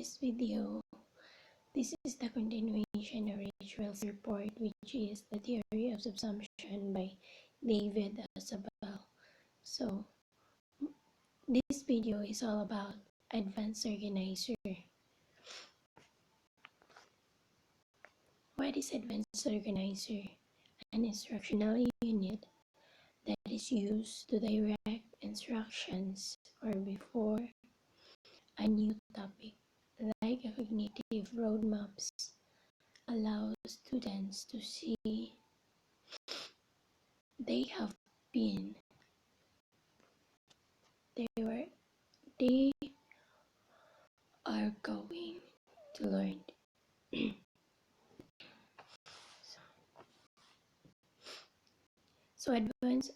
this video, this is the continuation of Rachel's report, which is the theory of subsumption by David Ausubel. So, this video is all about advanced organizer. What is advanced organizer? An instructional unit that is used to direct instructions or before a new topic, like a cognitive roadmaps, allows students to see they are going to learn. So advanced,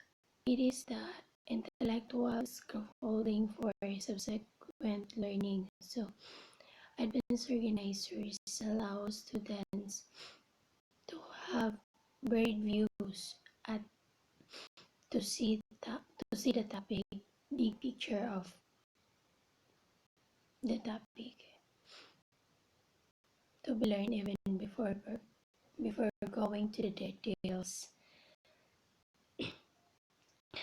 it is the intellectual scaffolding for subsequent learning. So advanced organizers allow students to have broad views to see the topic, big picture of the topic, to be learned even before going to the details.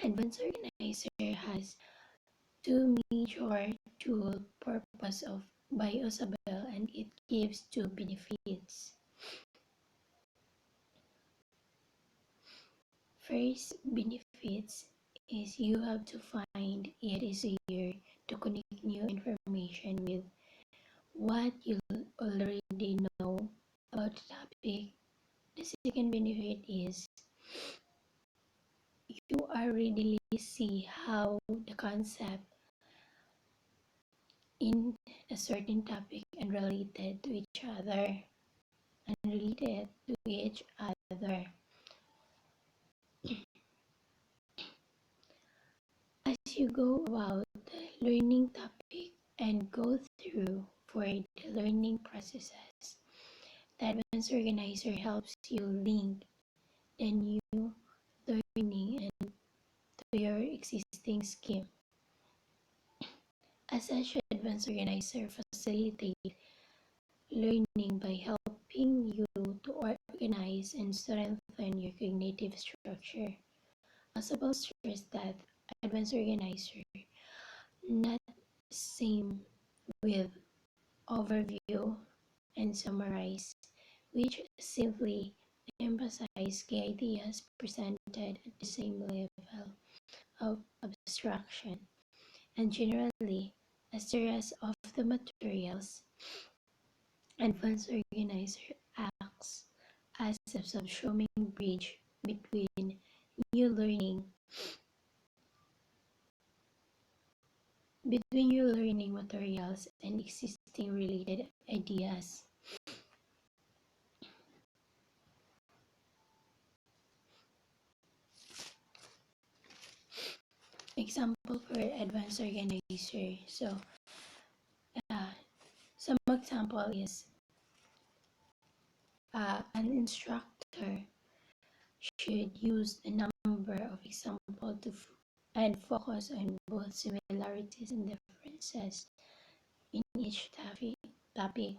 Advanced organizer has two major tool purpose by Ausubel, and it gives two benefits. First benefits is you have to find it easier to connect new information with what you already know about the topic. The second benefit is you already see how the concept in a certain topic and related to each other. As you go about the learning topic and go through for the learning processes, the advanced organizer helps you link the new learning and to your existing scheme. As such, advanced organizer facilitates learning by helping you to organize and strengthen your cognitive structure. Ausubel stressed that advanced organizer not same with overview and summarize, which simply emphasize the ideas presented at the same level of abstraction. And generally, as the rest of the materials, advanced organizer acts as a subsuming bridge between new learning materials and existing related ideas. Example for advanced organizer. So, some example is an instructor should use a number of examples and focus on both similarities and differences in each topic.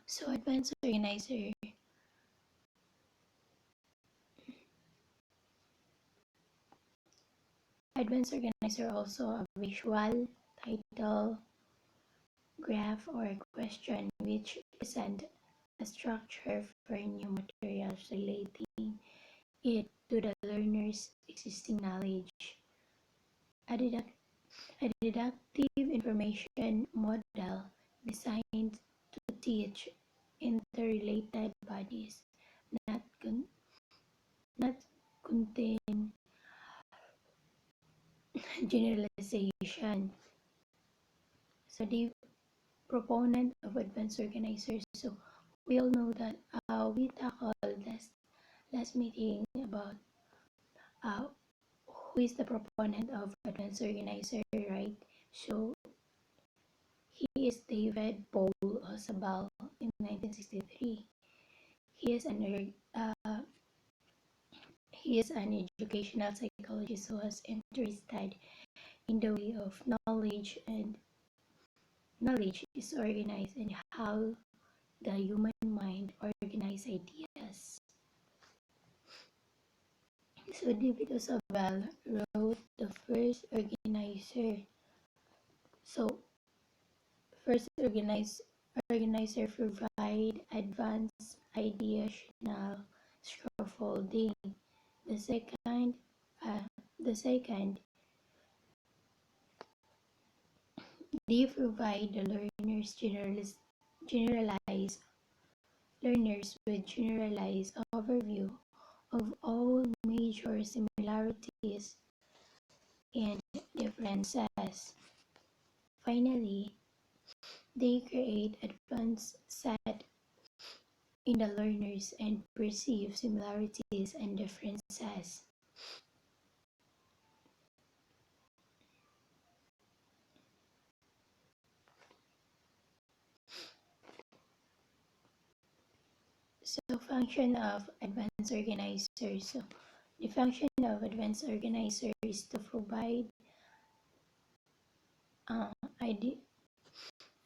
So advanced organizer also a visual title, graph, or question which present a structure for new materials relating it to the learner's existing knowledge. A deductive information model designed to teach interrelated bodies, not contain generalization. So the proponent of advanced organizers. So we all know that we tackled last meeting about who is the proponent of advanced organizer, right? So he is David Paul Ausubel in 1963. He is an educational psychologist who has interested in the way of knowledge is organized and how the human mind organizes ideas. So David Ausubel wrote the first organizer. So first organizer provide advanced ideational scaffolding. The second, they provide the generalize learners with generalized overview of all major similarities and differences. Finally, they create advanced set in the learners and perceive similarities and differences. So function of advanced organizers. So the function of advanced organizer is to provide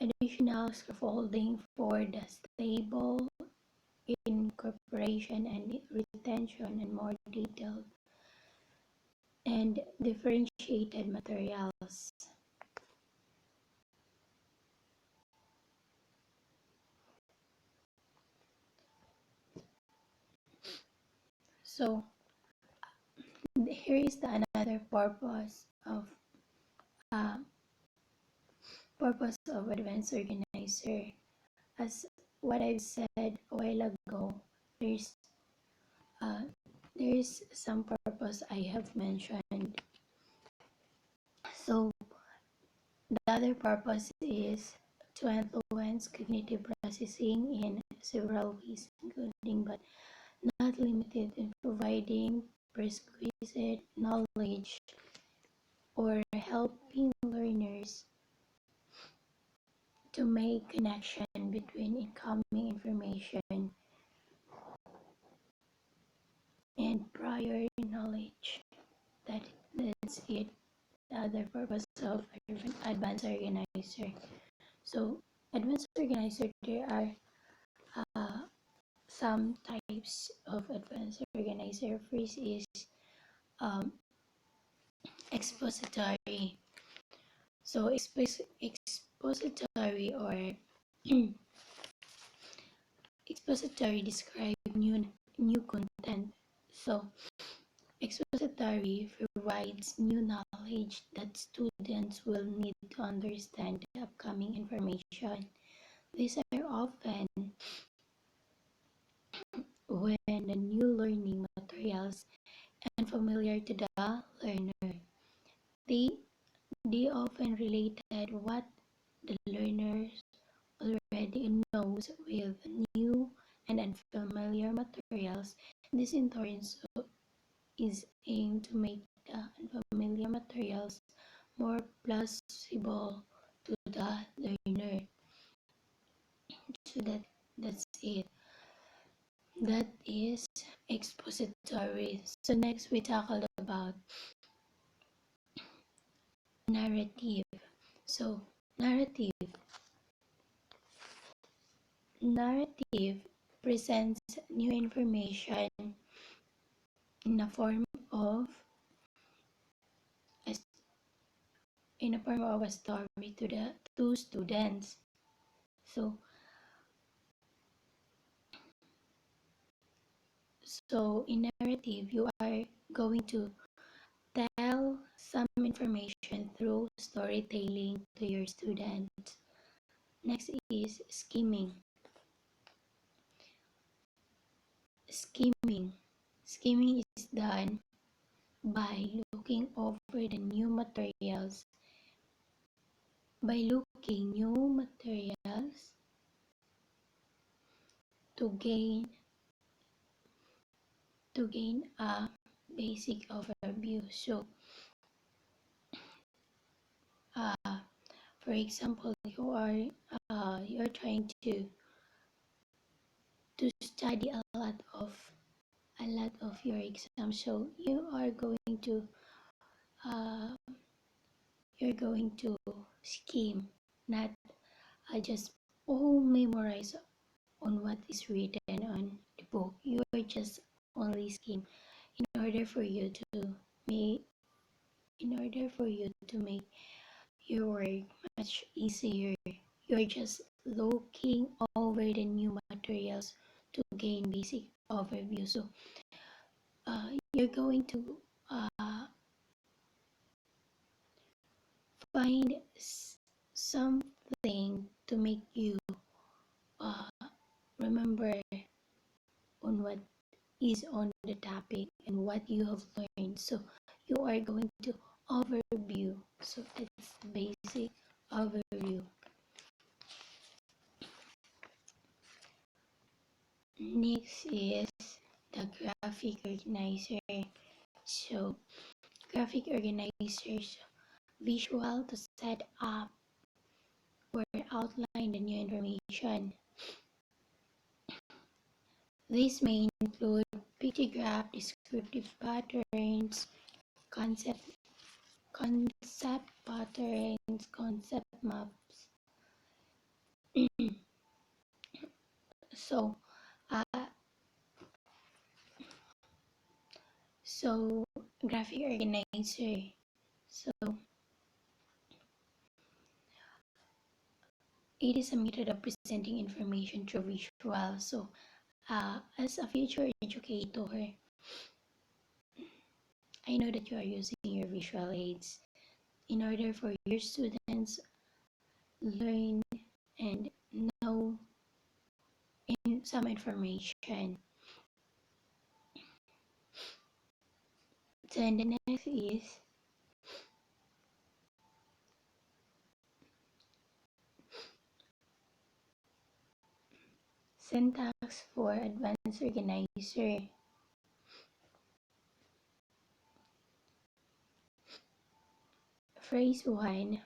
additional scaffolding for the stable incorporation and retention and more detailed and differentiated materials. So here is another purpose of advanced organizer. As what I've said a while ago, there's some purpose I have mentioned. So the other purpose is to influence cognitive processing in several ways, including but not limited in providing prescriptive knowledge or helping learners to make connection between incoming information and prior knowledge. That's it. The other purpose of advanced organizer. So advanced organizer, there are some types of advanced organizer. First is expository. So expository or expository describe new content. So expository provides new knowledge that students will need to understand the upcoming information. These are often when the new learning materials and familiar to the learner. They often related what the learner already knows with new and unfamiliar materials. This in turn is aimed to make the unfamiliar materials more plausible to the learner. So that's it. That is expository. So next we tackled about narrative. So narrative presents new information in a form of a story to the two students. So in narrative, you are going to tell some information through storytelling to your student. Next is skimming. Skimming is done by looking over the new materials. To gain a basic overview. So, for example, you're trying to study a lot of a lot of your exam. So uh, you're going to skim, not just memorize on what is written on the book. You're just only skim in order for you to make your work much easier. You're just looking over the new materials to gain basic overview. So you're going to find something to make you uh, remember on what is on the topic and what you have learned. So you are going to overview. So it's basic overview. Next is the graphic organizer. So graphic organizers visual to set up or outline the new information. These may include pictograph, descriptive patterns, concept patterns, concept maps. So, uh, so graphic organizer. So it is a method of presenting information through visual. So as a future educator, I know that you are using your visual aids in order for your students learn and know in some information. Then the next is syntax for advanced organizer. Phrase 1,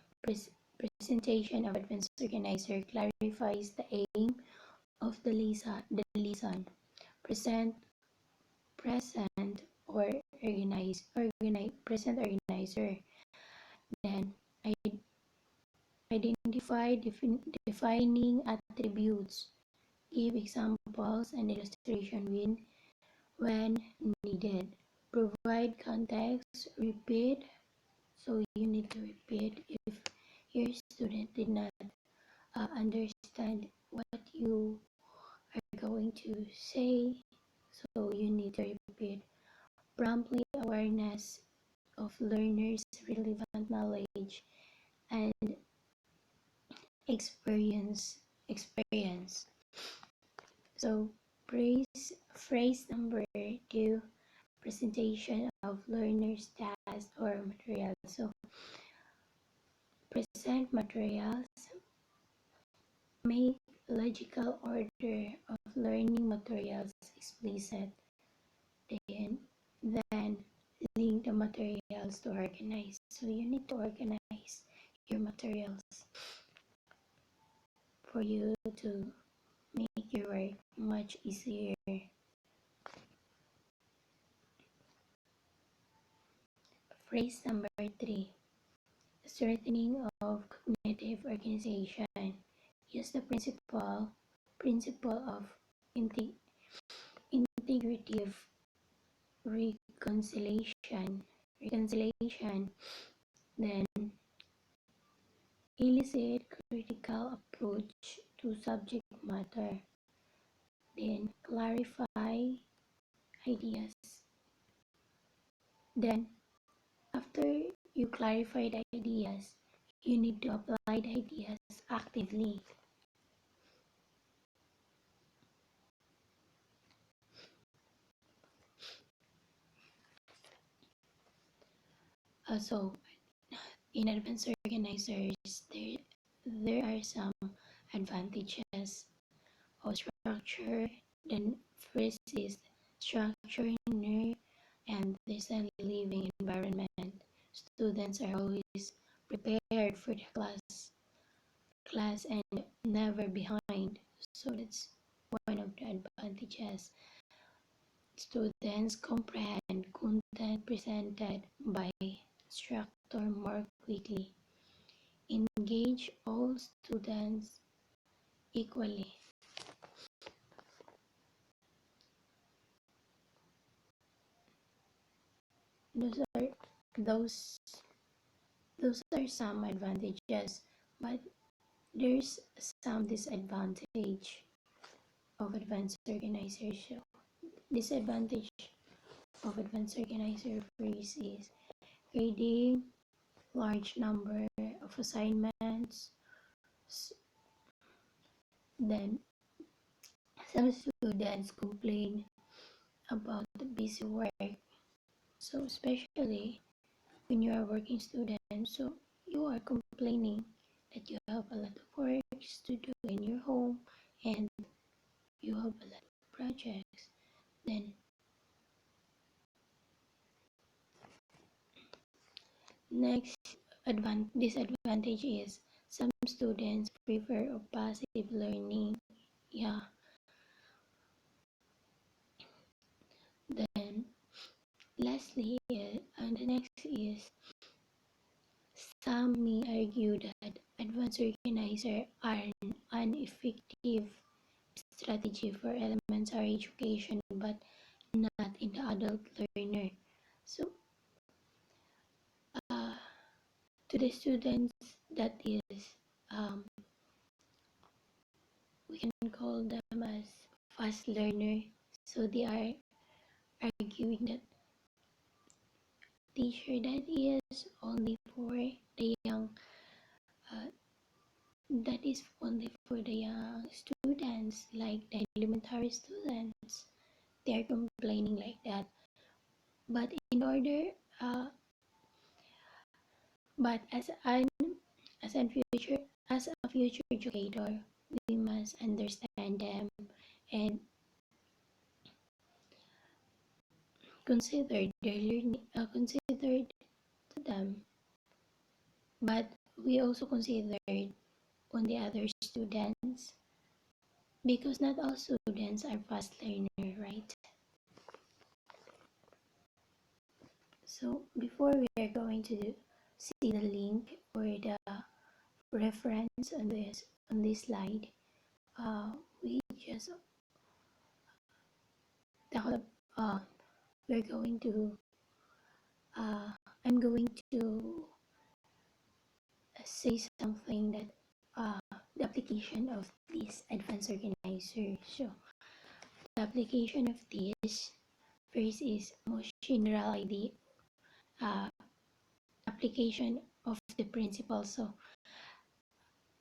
presentation of advanced organizer clarifies the aim of the lesson. Present or present organizer. Then identify defining attributes. Give examples and illustration when needed. Provide context. Repeat. So you need to repeat if your student did not understand what you are going to say. So you need to repeat. Promptly awareness of learners' relevant knowledge and experience. So phrase number 2, presentation of learners' tasks or materials. So present materials, make logical order of learning materials explicit. Then link the materials to organize. So you need to organize your materials for you to make your work much easier. Phrase number 3, strengthening of cognitive organization. Use the principle of integrative reconciliation. Then elicit critical approach to subject matter. Then clarify ideas. Then after you clarify the ideas, you need to apply the ideas actively. So in advanced organizers, there are some advantages of structure. Then first is structure and design living environment. Students are always prepared for the class and never behind. So that's one of the advantages. students comprehend content presented by instructor more quickly. Engage all students equally. Those are those those are some advantages, but there's some disadvantage of advanced organizer. So disadvantage of advanced organizer freeze is grading, large number of assignments. Then some students complain about the busy work. So especially when you are a working student, so you are complaining that you have a lot of works to do in your home and you have a lot of projects. Then next disadvantage is some students prefer a passive learning. Yeah. Then lastly, and the next is some may argue that advanced organizers are an effective strategy for elementary education, but not in the adult learner. So, to the students that is, we can call them as fast learner. So they are arguing that teacher that is only for the young, uh, that is only for the young students, like the elementary students. They are complaining like that. But in order, but as a future as a future educator, we must understand them and consider their learning, consider them. But we also consider on the other students because not all students are fast learner, right? So before we are going to see the link or the reference on this slide, we just we're going to I'm going to say something that the application of this advanced organizer. So the application of this first is most general idea, application of the principle. So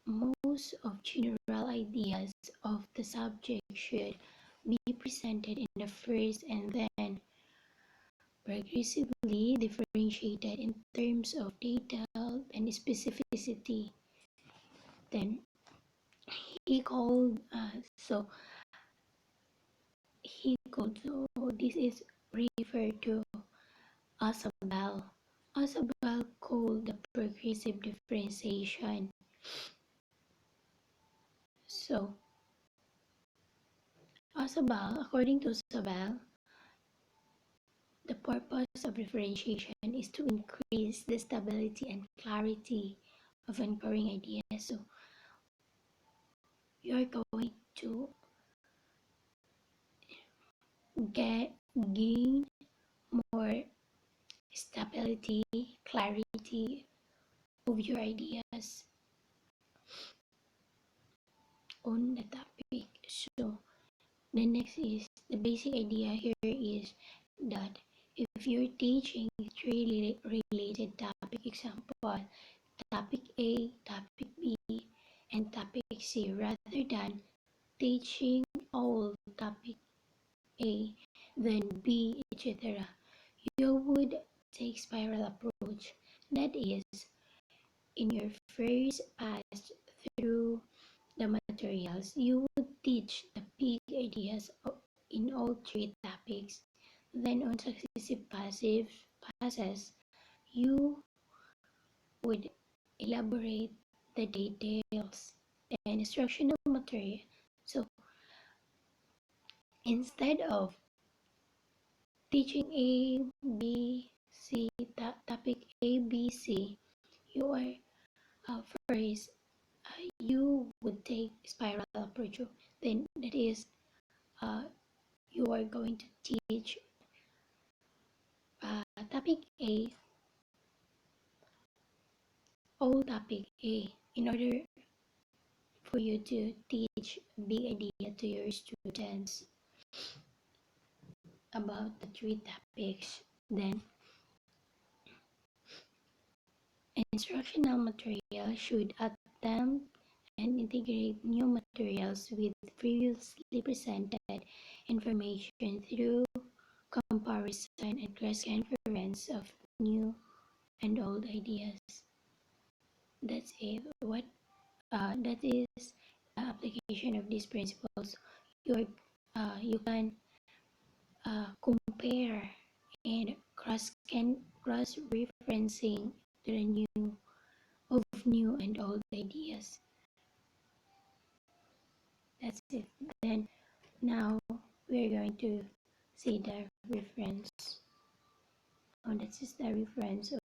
most of general ideas of the subject should be presented in the first and then progressively differentiated in terms of detail and specificity. Then he called so this is referred to Ausubel. Ausubel called the progressive differentiation. So according to Ausubel, the purpose of differentiation is to increase the stability and clarity of anchoring ideas. So you are going to gain more stability, clarity of your ideas on the topic. So the next is the basic idea here is that if you're teaching three related topic, example topic A, topic B, and topic C, rather than teaching all topic A, then B, etc., you would take spiral approach. That is, in your first pass through the materials, you would teach the big ideas in all three topics. Then on successive passes, you would elaborate the details and instructional material. So instead of teaching A, B, C, topic A, B, C, you are first, you would take spiral approach. Then that is, you are going to teach topic A, all topic A, in order for you to teach big idea to your students about the three topics. Then instructional material should attempt and integrate new materials with previously presented information through comparison and cross-reference of new and old ideas. That's it. That is the application of these principles. You can compare and cross-referencing to the new and old ideas. That's it. Then now we're going to see the reference. This is the reference of